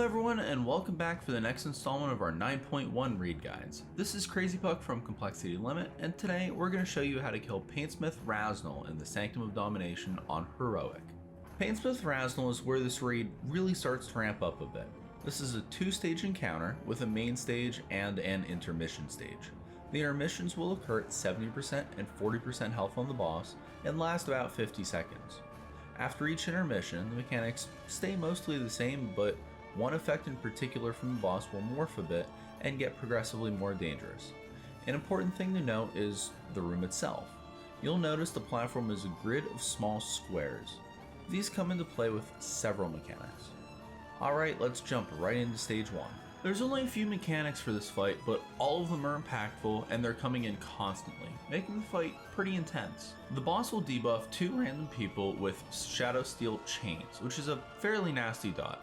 everyone, and welcome back for the next installment of our 9.1 read guides. This is Crzypck from Complexity Limit, and today we're going to show you how to kill Painsmith Raznal in the Sanctum of Domination on Heroic. Painsmith Raznal is where this raid really starts to ramp up a bit. This is a two-stage encounter with a main stage and an intermission stage. The intermissions will occur at 70% and 40% health on the boss and last about 50 seconds. After each intermission, the mechanics stay mostly the same, but one effect in particular from the boss will morph a bit and get progressively more dangerous. An important thing to note is the room itself. You'll notice the platform is a grid of small squares. These come into play with several mechanics. Alright, let's jump right into stage 1. There's only a few mechanics for this fight, but all of them are impactful and they're coming in constantly, making the fight pretty intense. The boss will debuff 2 random people with Shadow Steel chains, which is a fairly nasty dot.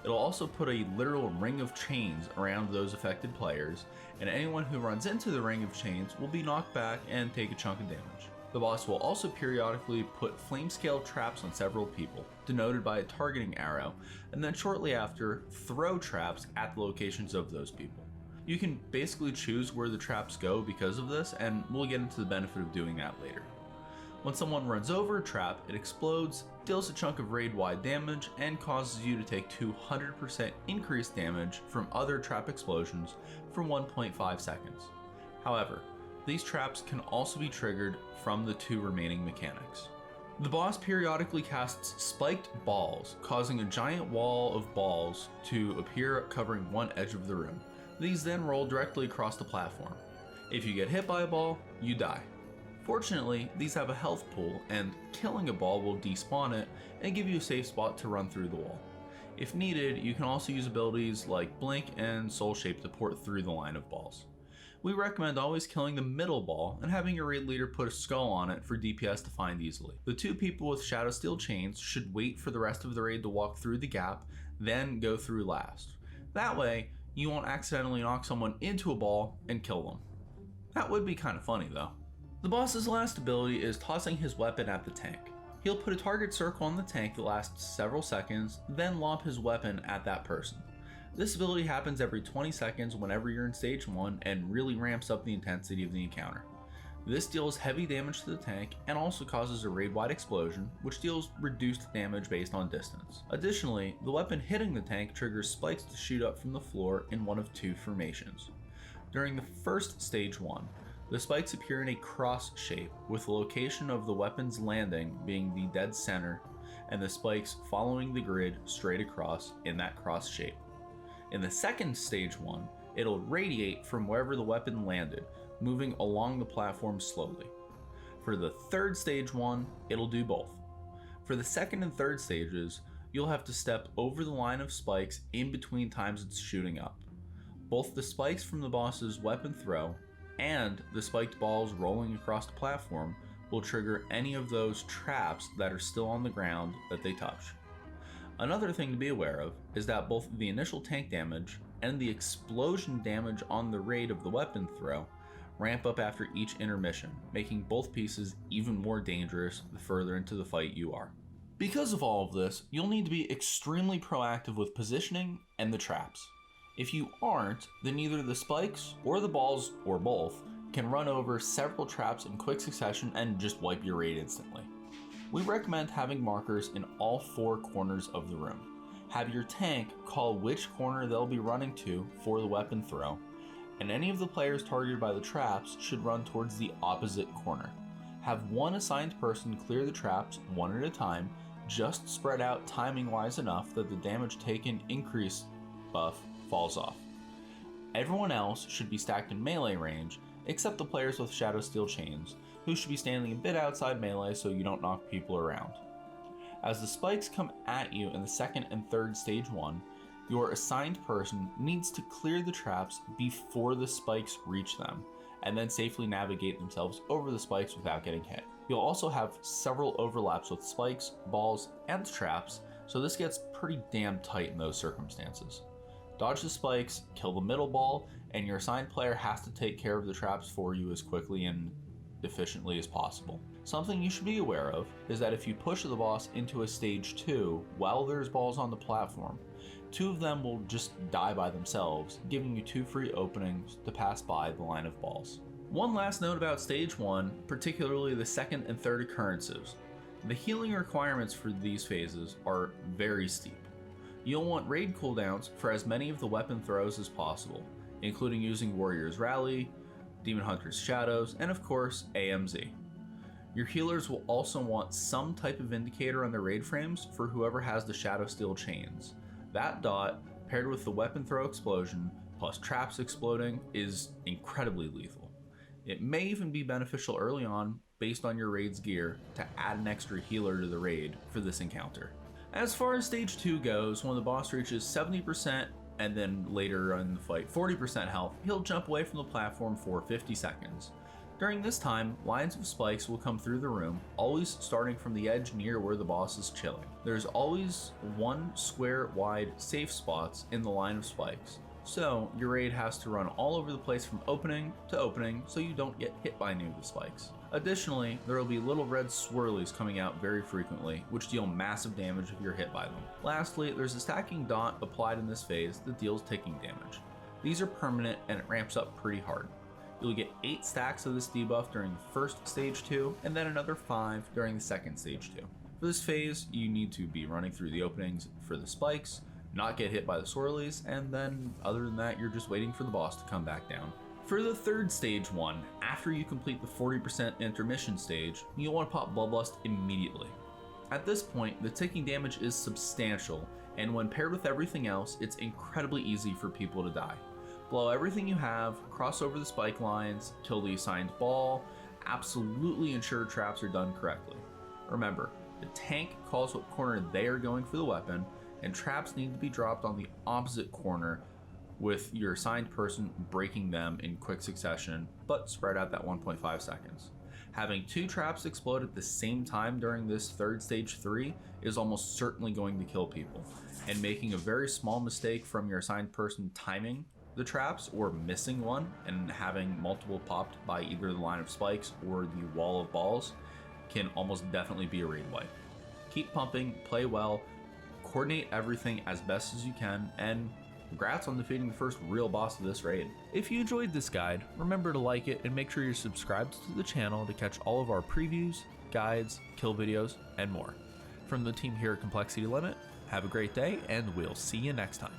It'll also put a literal ring of chains around those affected players, and anyone who runs into the ring of chains will be knocked back and take a chunk of damage. The boss will also periodically put flame scale traps on several people, denoted by a targeting arrow, and then shortly after, throw traps at the locations of those people. You can basically choose where the traps go because of this, and we'll get into the benefit of doing that later. When someone runs over a trap, it explodes, deals a chunk of raid-wide damage, and causes you to take 200% increased damage from other trap explosions for 1.5 seconds. However, these traps can also be triggered from the 2 remaining mechanics. The boss periodically casts spiked balls, causing a giant wall of balls to appear covering one edge of the room. These then roll directly across the platform. If you get hit by a ball, you die. Fortunately, these have a health pool, and killing a ball will despawn it and give you a safe spot to run through the wall. If needed, you can also use abilities like Blink and Soul Shape to port through the line of balls. We recommend always killing the middle ball and having your raid leader put a skull on it for DPS to find easily. The 2 people with Shadow Steel chains should wait for the rest of the raid to walk through the gap, then go through last. That way, you won't accidentally knock someone into a ball and kill them. That would be kind of funny though. The boss's last ability is tossing his weapon at the tank. He'll put a target circle on the tank that lasts several seconds, then lob his weapon at that person. This ability happens every 20 seconds whenever you're in stage 1 and really ramps up the intensity of the encounter. This deals heavy damage to the tank and also causes a raid-wide explosion, which deals reduced damage based on distance. Additionally, the weapon hitting the tank triggers spikes to shoot up from the floor in one of 2 formations. During the first stage 1, the spikes appear in a cross shape, with the location of the weapon's landing being the dead center, and the spikes following the grid straight across in that cross shape. In the second stage 1, it'll radiate from wherever the weapon landed, moving along the platform slowly. For the third stage 1, it'll do both. For the second and third stages, you'll have to step over the line of spikes in between times it's shooting up. Both the spikes from the boss's weapon throw and the spiked balls rolling across the platform will trigger any of those traps that are still on the ground that they touch. Another thing to be aware of is that both the initial tank damage and the explosion damage on the raid of the weapon throw ramp up after each intermission, making both pieces even more dangerous the further into the fight you are. Because of all of this, you'll need to be extremely proactive with positioning and the traps. If you aren't, then either the spikes or the balls, or both, can run over several traps in quick succession and just wipe your raid instantly. We recommend having markers in all 4 corners of the room. Have your tank call which corner they'll be running to for the weapon throw, and any of the players targeted by the traps should run towards the opposite corner. Have one assigned person clear the traps one at a time, just spread out timing-wise enough that the damage taken increase buff falls off. Everyone else should be stacked in melee range, except the players with Shadow Steel chains, who should be standing a bit outside melee so you don't knock people around. As the spikes come at you in the second and third stage 1, your assigned person needs to clear the traps before the spikes reach them, and then safely navigate themselves over the spikes without getting hit. You'll also have several overlaps with spikes, balls, and traps, so this gets pretty damn tight in those circumstances. Dodge the spikes, kill the middle ball, and your assigned player has to take care of the traps for you as quickly and efficiently as possible. Something you should be aware of is that if you push the boss into a stage 2 while there's balls on the platform, 2 of them will just die by themselves, giving you 2 free openings to pass by the line of balls. One last note about Stage 1, particularly the second and third occurrences. The healing requirements for these phases are very steep. You'll want raid cooldowns for as many of the weapon throws as possible, including using Warrior's Rally, Demon Hunter's Shadows, and of course AMZ. Your healers will also want some type of indicator on their raid frames for whoever has the Shadow Steel chains. That dot, paired with the weapon throw explosion, plus traps exploding, is incredibly lethal. It may even be beneficial early on, based on your raid's gear, to add an extra healer to the raid for this encounter. As far as Stage 2 goes, when the boss reaches 70% and then later in the fight 40% health, he'll jump away from the platform for 50 seconds. During this time, lines of spikes will come through the room, always starting from the edge near where the boss is chilling. There's always 1 square wide safe spots in the line of spikes, so your raid has to run all over the place from opening to opening so you don't get hit by any of the spikes. Additionally, there will be little red swirlies coming out very frequently, which deal massive damage if you're hit by them. Lastly, there's a stacking dot applied in this phase that deals ticking damage. These are permanent and it ramps up pretty hard. You'll get 8 stacks of this debuff during the first Stage 2, and then another 5 during the second Stage 2. For this phase, you need to be running through the openings for the spikes, not get hit by the swirlies, and then other than that, you're just waiting for the boss to come back down. For the third Stage 1, after you complete the 40% intermission stage, you'll want to pop Bloodlust immediately. At this point, the ticking damage is substantial, and when paired with everything else, it's incredibly easy for people to die. Blow everything you have, cross over the spike lines, kill the assigned ball, absolutely ensure traps are done correctly. Remember, the tank calls what corner they are going for the weapon, and traps need to be dropped on the opposite corner with your assigned person breaking them in quick succession, but spread out that 1.5 seconds. Having 2 traps explode at the same time during this third Stage 3 is almost certainly going to kill people, and making a very small mistake from your assigned person timing the traps or missing one and having multiple popped by either the line of spikes or the wall of balls can almost definitely be a raid wipe. Keep pumping, play well, coordinate everything as best as you can, and congrats on defeating the first real boss of this raid. If you enjoyed this guide, remember to like it and make sure you're subscribed to the channel to catch all of our previews, guides, kill videos, and more. From the team here at Complexity Limit, have a great day and we'll see you next time.